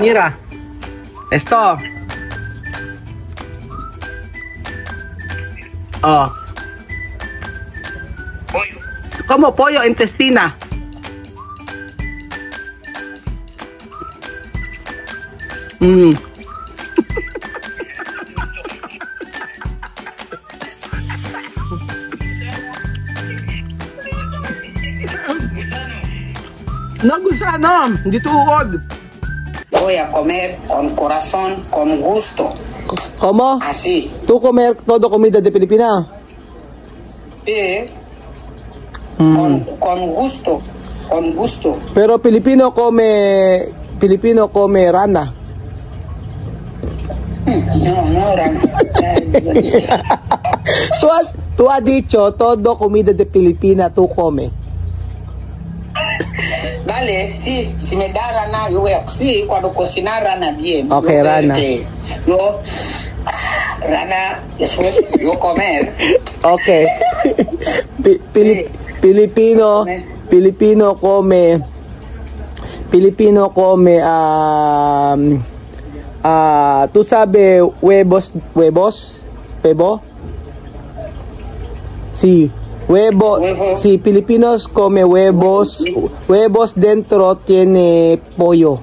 Mira, esto. Oh. Pollo. ¿Cómo pollo? Intestina. Mm. No gusano, hindi tuod. Voy a comer con corazón, con gusto. ¿Cómo? Así. ¿Tú comer todo comida de Pilipina? Sí. Mm. Con gusto. Con gusto. Pero Pilipino come rana. No, Rana. Tú has dicho todo comida de Pilipina tú come. Vale, sí, si me da rana, yo voy a... Sí, cuando cocinar rana bien. Ok, yo rana. Yo, rana, después yo comer. Ok. Sí. Pilipino come, tú sabes huevo? Sí, huevo. Sí, Filipinos come huevos dentro tiene pollo.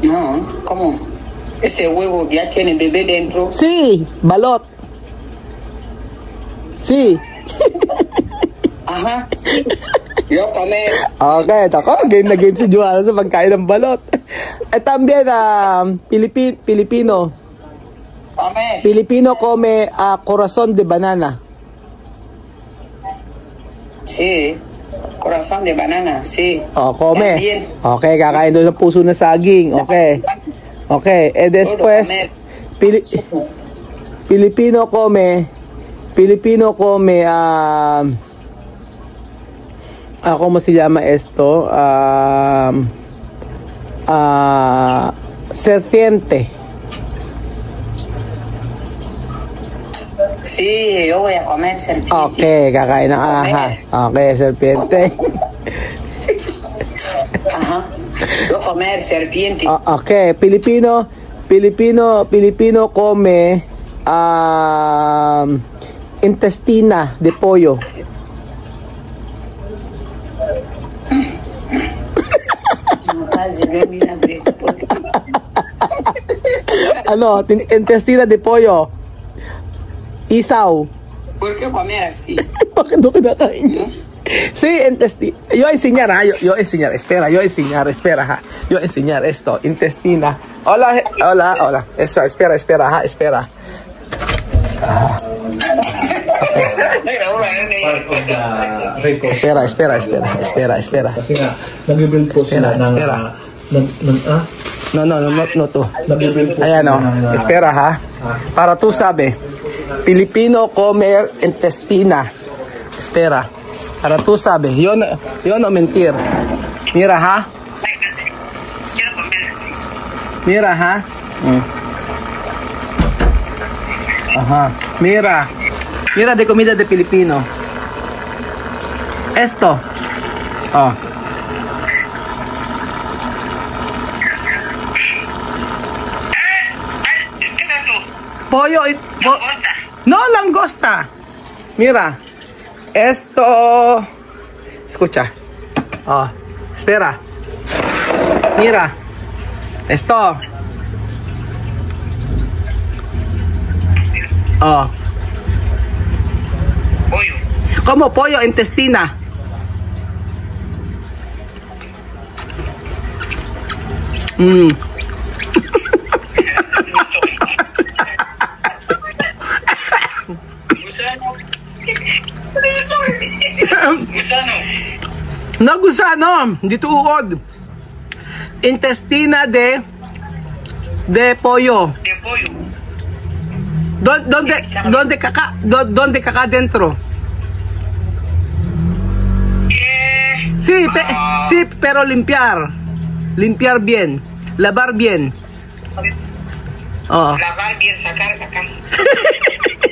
No, ¿cómo? Ese huevo ya tiene bebé dentro. Sí, balot. Sí. Ajá. Yo comer. Okay, ako, game na game si Joanna sa pagkain ng balot. También, Pilipino. Comer. Pilipino come corazón de banana. Sí. Corazón de banana, sí. Oh, come. También. Okay, kakain doon ng puso na saging. Okay. Okay, después, Pilipino come, ¿cómo se llama esto? Serpiente. Sí, yo voy a comer serpiente. Okay, kakain ng ahas. Okay, serpiente. Ajá. Yo comer serpiente. Okay, Pilipino come intestina de pollo. Ano, intestina de pollo. Isaw. ¿Por qué comer así? Bakit doon kinakain? Sí, intestina. Yo enseñar, ha. Yo enseñar. Espera, ha. Yo enseñar esto. Intestina. Hola. Eso, espera, ha. Espera. Espera. Kasi nga, nag-build po sila ng... No to. Ayan o. Espera ha. Para tú sabe. Pilipino comer intestina. Espera. Para tú sabe. Yo no mentir. Mira ha. Quiero comer así. Mira ha. Ajá. Mira de comida de Pilipino. Esto. Oh. ¿Qué es esto? Pollo y... Langosta. No, langosta. Mira. Esto. Escucha. Oh. Espera. Mira. Esto. Oh. Pollo. Como pollo intestina. Gusano. Gusano. No gusano, di tuod. Intestina de pollo. De pollo. ¿Dónde caca dentro? Sí, sí, pero limpiar bien, lavar bien. Oh. Lavar bien, sacar caca.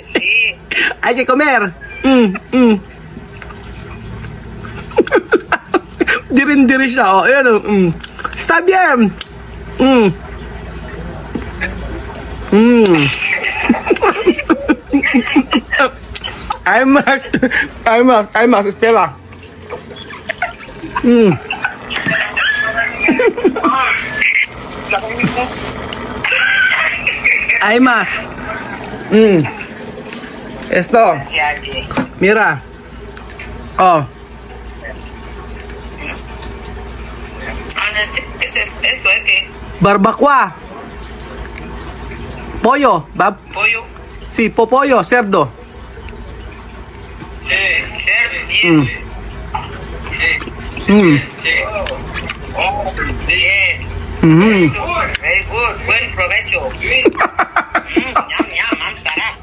Sí. Hay que comer. Dirin-diri siya, oh. Ayan, oh. Está bien. Ay más, espera. Hay más. Esto. Mira. Oh. ¿Esto es qué? Barbacoa. Pollo. ¿Pollo? Sí, pollo, cerdo. Sí, cerdo, bien. Sí. Sí. Oh, bien. Very good. Buen provecho. Yum, yum, I'm sarap.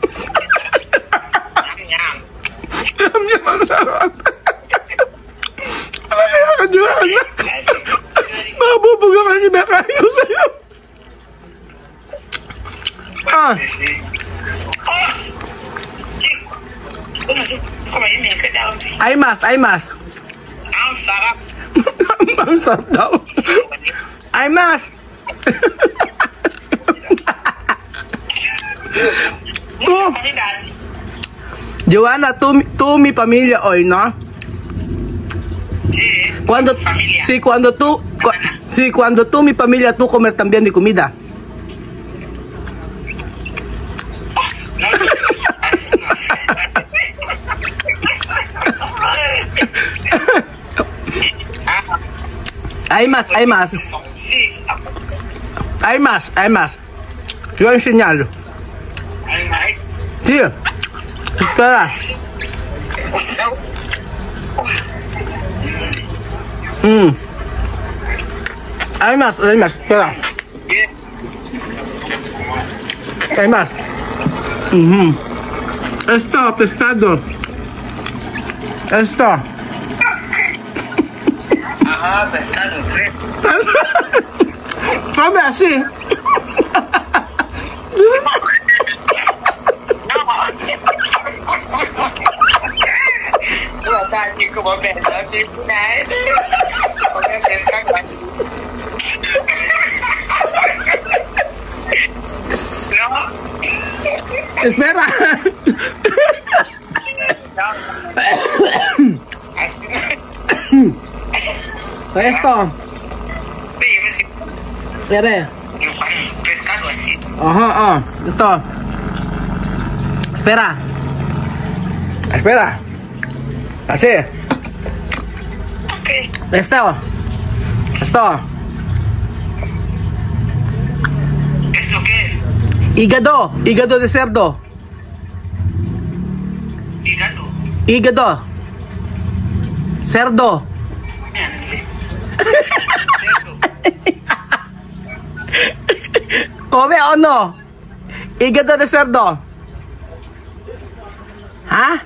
Yum, yum. Mabubuga ka kinakain ko sa'yo. Ay mas. Ang sarap. Ang sarap daw. Ay mas. Joanna, tú mi familia hoy, ¿no? Sí. Cuando, Familia. sí, cuando tú, mi familia, tú comer también de comida. Hay más. Sí. Hay más. Yo voy a enseñarlo. Sí. Espera. Hay más, espera. Hay más. Esto, pescado. Esto. Ajá, pescado fresco. Come así. Como pescado, come pescado. No. Espera. Esto. ¿Quieres? Pescado así. Ajá, esto. Espera. Así. Ok. Esto. ¿Eso qué? Hígado de cerdo. Hígado. Cerdo. ¿Come o no? Hígado de cerdo. ¿Ah?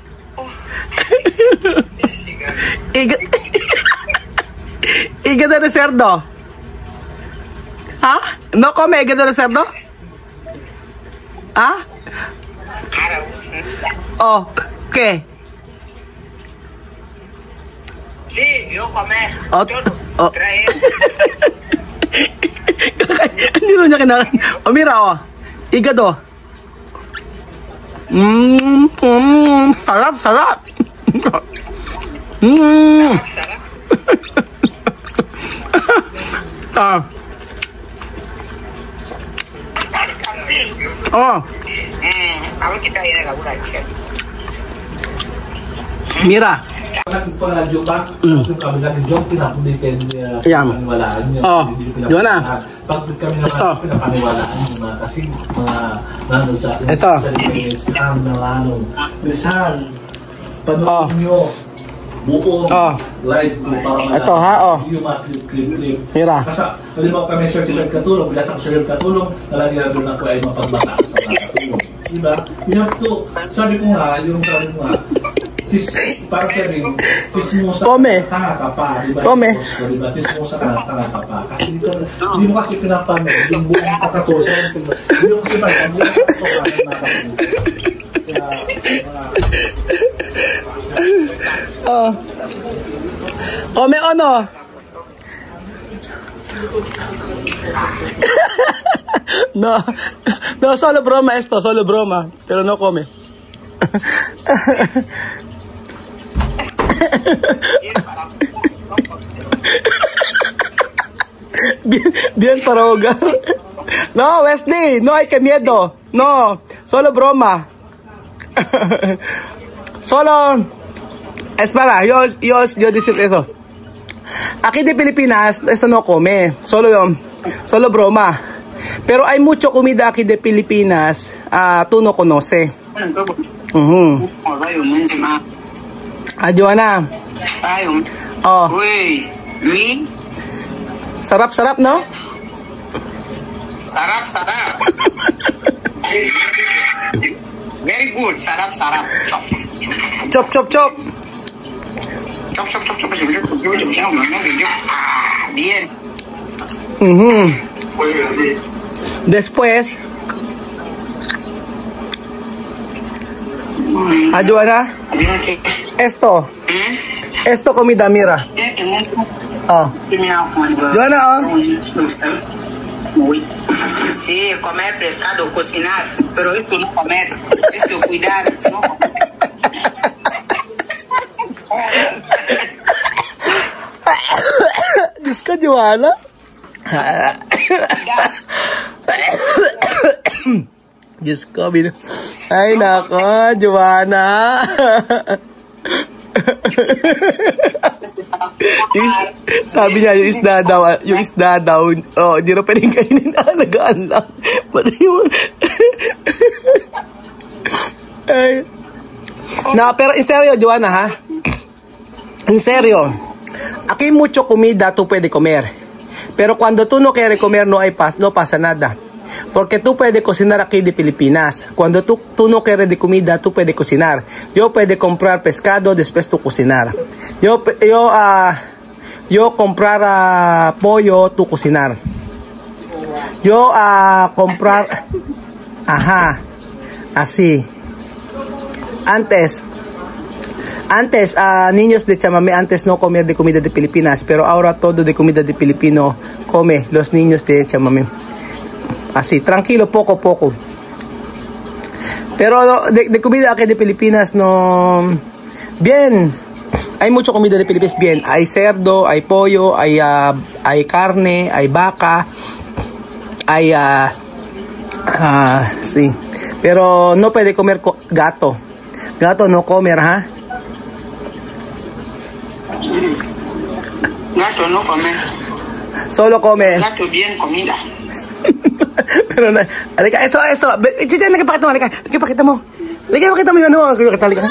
Hígado de cerdo. ¿Ah? ¿No come hígado de cerdo? ¿Ah? Oh, ¿qué? Sí, yo comer. Oh, todo. Trae. Hindi mo niya kinakain. O, mira, oh. Hígado. Sarap. Sarap. Ako kita yan ang laburan siya. Mira. Pag-radyo ka, yung kabilang yung pinapunitin niya, pinapaniwalaan niya. Yun na. Pag kami naman pinapaniwalaan niya, kasi mga nanonood sa atin, ito. Sa Milano. Minsan, panood nyo, buong live ko para ito ha, yung mga clip. Mira. Kasi, halimbawa kami certificate katulong, bila sa certificate katulong, talaga na doon ako ay mapagbata sa mga katulong. Diba? You have to, sabi ko nga, parang sabi, chismosa tanga ka pa, diba? Diba? Chismosa tanga ka pa. Kasi dito, hindi mo kasi pinapanood, yung buong kakatusa, hindi mo kasi ba, ang buong kakatusa Come o no? No, no, solo broma esto, solo broma, pero no come. Bien para ahogar. No, Wesley, no hay que miedo. No, solo broma. Solo, espera, yo decir eso. Aquí de Pilipinas, esto no come, solo broma. Pero hay mucha comida aquí de Pilipinas, tú no conoces. Joanna. Oh. Sarap, no? Sarap. Very good. Sarap. Chop. Chop. Bien. Después, Joanna, esto comida, mira. Oh. Joanna, Sí, comer pescado, cocinar, pero esto no comer, esto cuidar, no comer. Diyos ka, Joanna. Diyos ko, ay nako, Joanna. Sabi niya, yung isda daw, oh, hindi na pwedeng kainin, alagaan lang. Ay. No, pero en serio, Joanna, ha? En serio, aquí mucho comida tú puedes comer. Pero cuando tú no quieres comer, no pasa nada. Porque tú puedes cocinar aquí de Filipinas. Cuando tú no quieres de comida, tú puedes cocinar. Yo puedo comprar pescado, después tú cocinar. Yo comprar pollo, tú cocinar. Yo comprar... Ajá. Así. Antes, niños de chamamé, antes no comer de comida de Filipinas. Pero ahora todo de comida de Filipino come los niños de chamamé. Así, tranquilo, poco a poco. Pero de comida aquí de Filipinas, no... Bien. Hay mucha comida de Filipinas, bien. Hay cerdo, hay pollo, hay carne, hay vaca. Hay... sí. Pero no puede comer gato. Gato no comer, ¿ah? Gato no come. Solo come. Gato bien comida. Pero na, halika, eso. Chicha, pakita mo. Pakita mo yun, ano? Halika.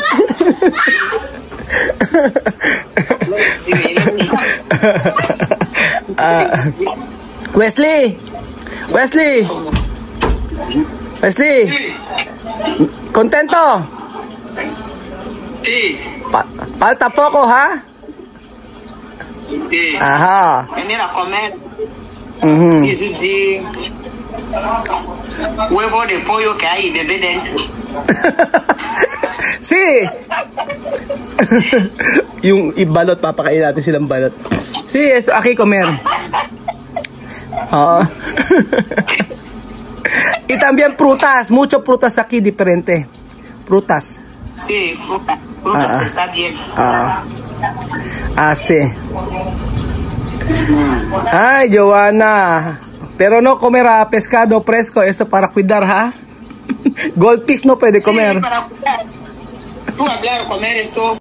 Wesley! ¿Contento? Sí. Falta poco, ¿ha? Sí. Ajá. Venir a comer. Sí. Huevo de pollo que hay bebé dentro. Sí. Yung balot, papakain natin silang balot. Sí, es aquí comer. Y también frutas, muchas frutas aquí diferente. Frutas. Sí, frutas está bien. Sí. Ay, Joanna. Pero no comer pescado fresco, esto para cuidar, ¿ha? Goldfish no puede comer. Sí, para cuidar. Tú hablar, comer esto.